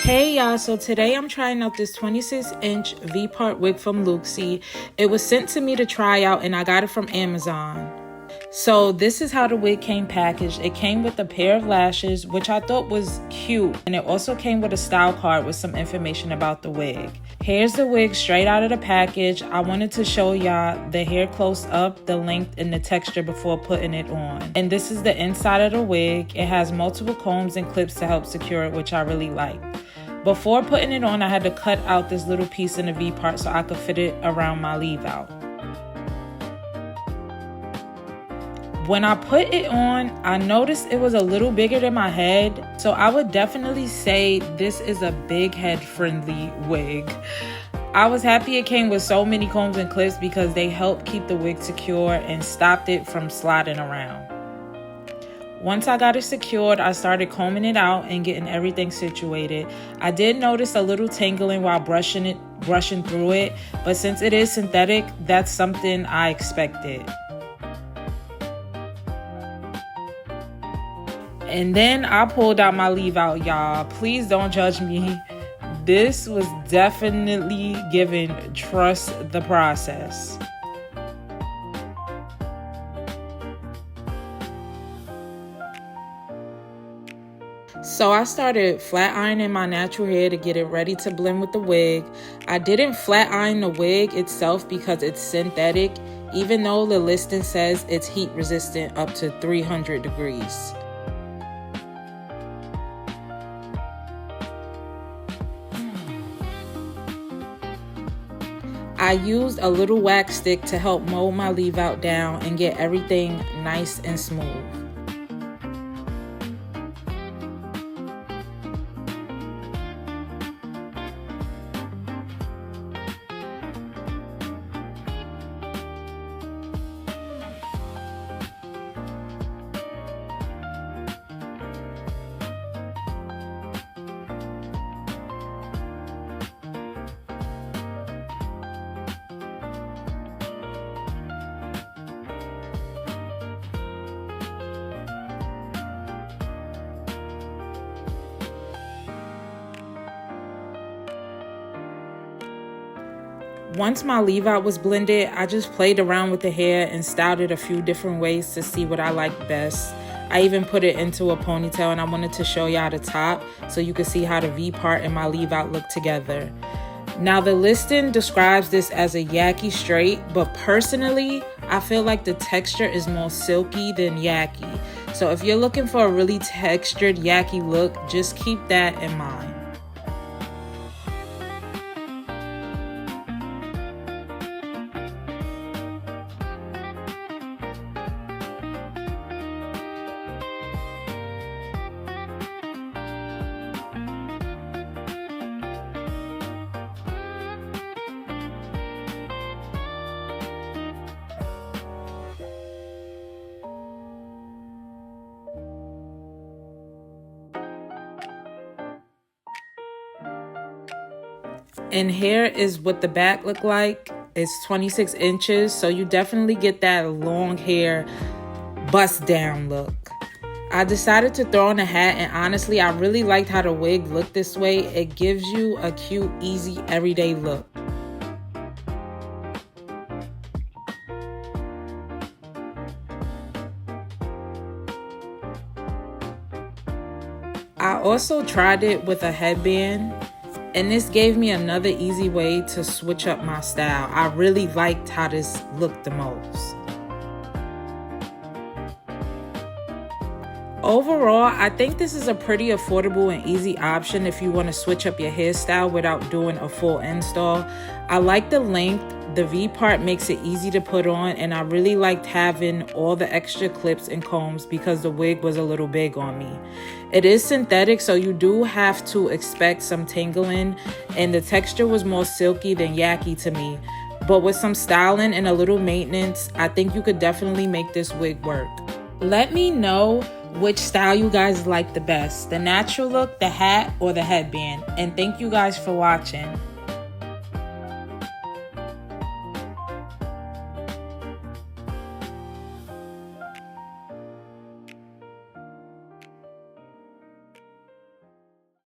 Hey y'all, so today I'm trying out this 26-inch V-part wig from LOOXEY. It was sent to me to try out and I got it from Amazon. So this is how the wig came packaged. It came with a pair of lashes, which I thought was cute, and it also came with a style card with some information about the wig. Here's the wig straight out of the package. I wanted to show y'all the hair close up, the length, and the texture before putting it on. And this is the inside of the wig. It has multiple combs and clips to help secure it, which I really like. Before putting it on, I had to cut out this little piece in the V part so I could fit it around my leave out. When I put it on, I noticed it was a little bigger than my head, so I would definitely say this is a big head friendly wig. I was happy it came with so many combs and clips because they helped keep the wig secure and stopped it from sliding around. Once I got it secured, I started combing it out and getting everything situated. I did notice a little tangling while brushing through it, but since it is synthetic, that's something I expected. And then I pulled out my leave out, y'all. Please don't judge me. This was definitely given trust the process. So I started flat ironing my natural hair to get it ready to blend with the wig. I didn't flat iron the wig itself because it's synthetic, even though the listing says it's heat resistant up to 300 degrees. I used a little wax stick to help mold my leave out down and get everything nice and smooth. Once my leave out was blended, I just played around with the hair and styled it a few different ways to see what I liked best. I even put it into a ponytail and I wanted to show y'all the top so you could see how the V part and my leave out look together. Now the listing describes this as a yaki straight, but personally, I feel like the texture is more silky than yaki. So if you're looking for a really textured yaki look, just keep that in mind. And here is what the back look like. It's 26 inches, so you definitely get that long hair bust down look. I decided to throw on a hat, and honestly, I really liked how the wig looked this way. It gives you a cute, easy, everyday look. I also tried it with a headband, and this gave me another easy way to switch up my style. I really liked how this looked the most. Overall, I think this is a pretty affordable and easy option if you want to switch up your hairstyle without doing a full install. I like the length. The V part makes it easy to put on, and I really liked having all the extra clips and combs because the wig was a little big on me. It is synthetic, so you do have to expect some tangling, and the texture was more silky than yaki to me. But with some styling and a little maintenance, I think you could definitely make this wig work. Let me know which style you guys like the best, the natural look, the hat, or the headband. And thank you guys for watching.